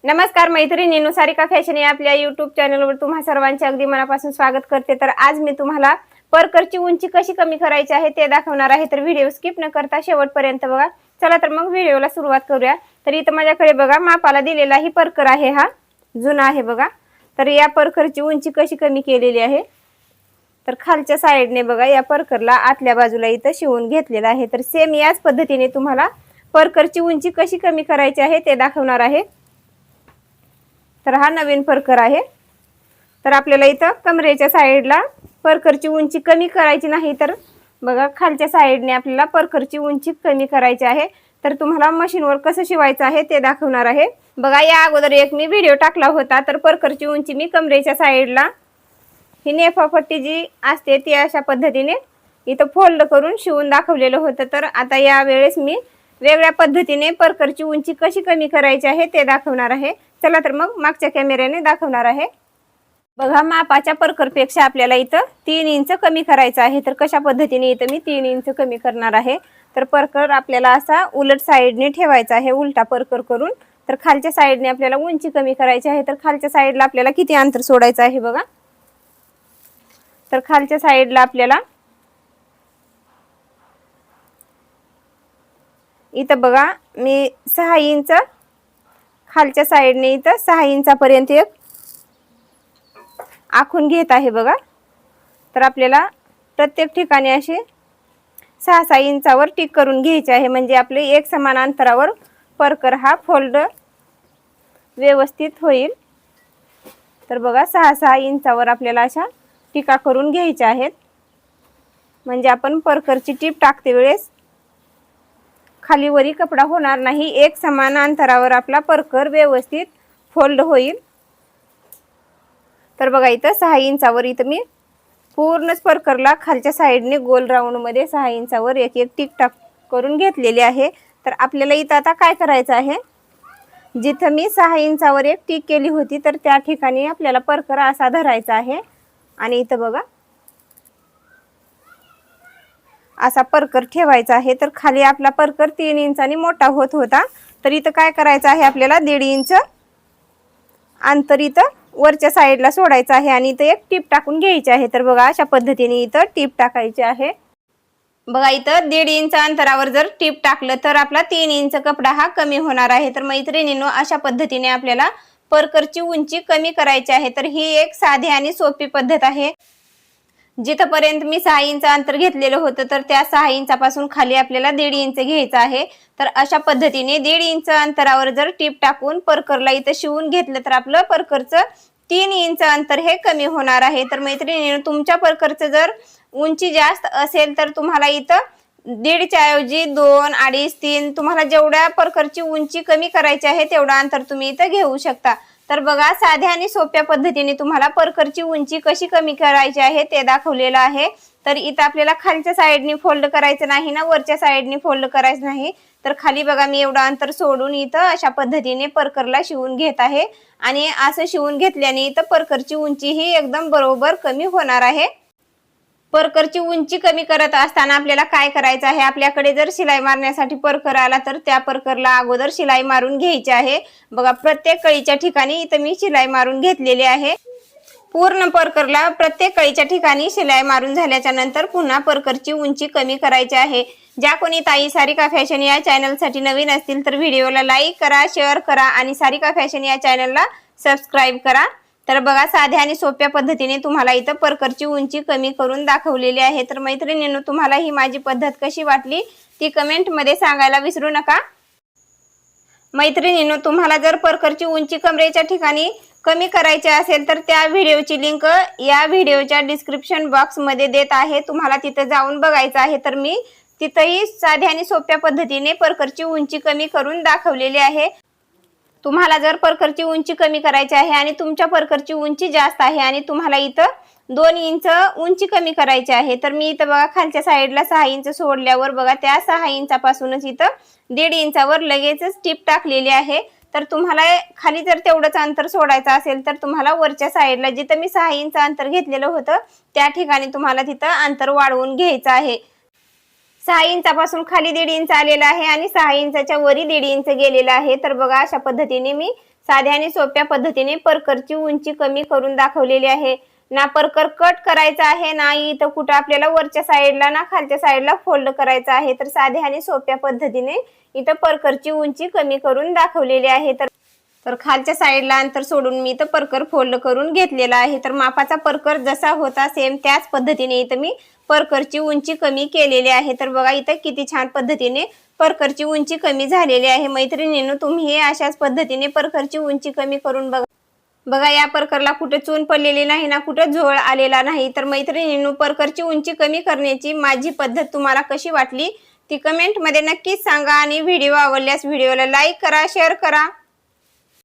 नमस्कार मैत्रिणींनो, सारिका फॅशन या आपल्या YouTube चॅनलवर तुम्हा सर्वांचे अगदी मनापासून स्वागत करते। तर आज मी तुम्हाला परकरची उंची कशी कमी करायची आहे ते दाखवणार आहे। तर व्हिडिओ स्किप न करता शेवटपर्यंत बघा। चला तर मग व्हिडिओला सुरुवात करूया। तर इथं माझ्याकडे बघा मापाला दिलेला ही परकर आहे, हा जुना आहे बघा। तर या परकरची उंची कशी कमी केलेली आहे, तर खालच्या साइडने बघा या परकरला आतल्या बाजूला इथं शिवून घेतलेला आहे। तर सेम याच पद्धतीने तुम्हाला परकरची उंची कशी कमी करायची आहे ते दाखवणार आहे। तर हा नवीन परकर आहे। तर आपल्याला इथं कमरेच्या साइडला परकरची उंची कमी करायची नाही, तर बघा खालच्या साइडने आपल्याला परकरची उंची कमी करायची आहे। तर तुम्हाला मशीनवर कसं शिवायचं आहे ते दाखवणार आहे। बघा या अगोदर एक मी व्हिडिओ टाकला होता। तर परकरची उंची मी कमरेच्या साइडला ही नेफापट्टी जी असते ती अशा पद्धतीने इथं फोल्ड करून शिवून दाखवलेलं होतं। तर आता या वेळेस मी वेगळ्या पद्धतीने परकरची उंची कशी कमी करायची आहे ते दाखवणार आहे। चला तर मग मागच्या कॅमेऱ्याने दाखवणार आहे। बघा मापाच्या परकरपेक्षा आपल्याला इथं 3 इंच कमी करायचं आहे। तर कशा पद्धतीने इथं मी 3 इंच कमी करणार आहे। तर परकर आपल्याला असा उलट साइडने ठेवायचा आहे, उलटा परकर करून। तर खालच्या साइडने आपल्याला उंची कमी करायची आहे। तर खालच्या साइडला आपल्याला किती अंतर सोडायचं आहे बघा। तर खालच्या साइडला आपल्याला इथं बघा मी 6 इंच खालच्या साइडने इथं 6 इंचापर्यंत एक आखून घेत आहे बघा। तर आपल्याला प्रत्येक ठिकाणी असे 6-6 इंचावर टिक करून घ्यायचे आहे, म्हणजे आपले एक समान अंतरावर परकर हा फोल्ड व्यवस्थित होईल। तर बघा 6-6 इंचावर आपल्याला अशा टिका करून घ्यायच्या आहेत, म्हणजे आपण परकरची टीप टाकते वेळेस खाली वरी कपडा होणार नाही, एक समान अंतरावर आपला परकर व्यवस्थित फोल्ड होईल। तर बघा इथं 6 इंचावर इथं मी पूर्णच परकरला खालच्या साइडने गोल राऊंड मध्ये 6 इंचावर एक एक टिक टाक करून घेतलेली आहे। तर आपल्याला इथं आता काय करायचं आहे, जिथं मी 6 इंचावर एक टिक केली होती तर त्या ठिकाणी आपल्याला परकर असा धरायचा आहे आणि इथं बघा असा परकर ठेवायचा आहे। तर खाली आपला परकर 3 इंचांनी मोठा होत होता, तर इथं काय करायचं आहे, आपल्याला 1.5 इंच अंतर इथं वरच्या साइडला सोडायचं आहे आणि इथं एक टीप टाकून घ्यायची आहे। तर बघा अशा पद्धतीने इथं टीप टाकायची आहे। बघा इथं 1.5 इंच अंतरावर जर टीप टाकलं तर आपला 3 इंच कपडा हा कमी होणार आहे। तर मैत्रिणींनो, अशा पद्धतीने आपल्याला परकरची उंची कमी करायची आहे। तर ही एक साधी आणि सोपी पद्धत आहे। जिथपर्यंत मी 6 इंच अंतर घेतलेलं होतं तर त्या 6 इंचापासून खाली आपल्याला 1.5 इंच घ्यायचं आहे। तर अशा पद्धतीने 1.5 इंच अंतरावर जर टीप टाकून परकरला इथं शिवून घेतलं तर आपलं परकरचं 3 इंच अंतर हे कमी होणार आहे। तर मैत्रिणींनो, तुमच्या परकरचं जर उंची जास्त असेल तर तुम्हाला इथं 1.5 च्या ऐवजी 2, 2.5, 3 तुम्हाला जेवढ्या परकरची उंची कमी करायची आहे तेवढं अंतर तुम्ही इथं घेऊ शकता। तर बघा साध्या आणि सोप्या पद्धतीने तुम्हाला परकरची उंची कशी कमी करायची आहे ते दाखवलेलं आहे। तर इथं आपल्याला खालच्या साइडने फोल्ड करायचं नाही ना, वरच्या साइडने फोल्ड करायचं नाही। तर खाली बघा मी एवढं अंतर सोडून इथं अशा पद्धतीने परकरला शिवून घेत आहे आणि असं शिवून घेतल्याने इथं परकरची उंची ही एकदम बरोबर कमी होणार आहे। परकरची उंची कमी करत असताना आपल्याला काय करायचं आहे, आपल्याकडे जर शिलाई मारण्यासाठी परकर आला तर त्या परकरला अगोदर शिलाई मारून घ्यायची आहे। बघा प्रत्येक कळीच्या ठिकाणी इथं मी शिलाई मारून घेतलेली आहे। पूर्ण परकरला प्रत्येक कळीच्या ठिकाणी शिलाई मारून झाल्याच्या नंतर पुन्हा परकरची उंची कमी करायची आहे। ज्या कोणी ताई सारिका फॅशन या चॅनलसाठी नवीन असतील तर व्हिडिओला लाईक करा, शेअर करा आणि सारिका फॅशन या चॅनलला सबस्क्राइब करा। तर बघा साध्या आणि सोप्या पद्धतीने तुम्हाला इथं परकरची उंची कमी करून दाखवलेली आहे। तर मैत्रिणींनो, तुम्हाला ही माझी पद्धत कशी वाटली ती कमेंट मध्ये सांगायला विसरू नका। मैत्रिणींनो, तुम्हाला जर परकरची उंची कमरेच्या ठिकाणी कमी करायची असेल तर त्या व्हिडिओची लिंक या व्हिडिओच्या डिस्क्रिप्शन बॉक्स मध्ये देत आहे, तुम्हाला तिथे जाऊन बघायचं आहे। तर मी तिथेही साध्या आणि सोप्या पद्धतीने परकरची उंची कमी करून दाखवलेली आहे। तुम्हाला जर परकरची उंची कमी करायची आहे आणि तुमच्या परकरची उंची जास्त आहे आणि तुम्हाला इथं 2 इंच उंची कमी करायची आहे, तर मी इथं बघा खालच्या साइडला 6 इंच सोडल्यावर बघा त्या 6 इंचापासूनच इथं 1.5 इंचावर लगेचच टीप टाकलेली आहे। तर तुम्हाला खाली जर तेवढंच अंतर सोडायचं असेल तर तुम्हाला वरच्या साइडला जिथं मी 6 इंच अंतर घेतलेलं होतं त्या ठिकाणी तुम्हाला तिथं अंतर वाढवून घ्यायचं आहे। 6 इंचापासून खाली 1.5 इंच आलेला आहे आणि 6 इंचाच्या वरी 1.5 इंच गेलेला आहे। तर बघा अशा पद्धतीने मी साध्या आणि सोप्या पद्धतीने परकरची उंची कमी करून दाखवलेली आहे। ना परकर कट करायचा आहे, ना इथं कुठं आपल्याला वरच्या साईडला ना खालच्या साईडला फोल्ड करायचा आहे। तर साध्या आणि सोप्या पद्धतीने इथं परकरची उंची कमी करून दाखवलेली आहे। तर खालच्या साईडला अंतर सोडून मी इथं परकर फोल्ड करून घेतलेला आहे। तर मापाचा परकर जसा होता सेम त्याच पद्धतीने इथं मी परकरची उंची कमी केलेली आहे। तर बघा इथं किती छान पद्धतीने परकरची उंची कमी झालेली आहे। मैत्रिणींनो, तुम्ही अशाच पद्धतीने परकरची उंची कमी करून बघा। बघा या परकरला कुठे चून पडलेली नाही ना, कुठे झोळ आलेला नाही। तर मैत्रिणींनो, परकरची उंची कमी करण्याची माझी पद्धत तुम्हाला कशी वाटली ती कमेंट मध्ये नक्कीच सांगा आणि व्हिडिओ आवडल्यास व्हिडिओला लाईक करा, शेअर करा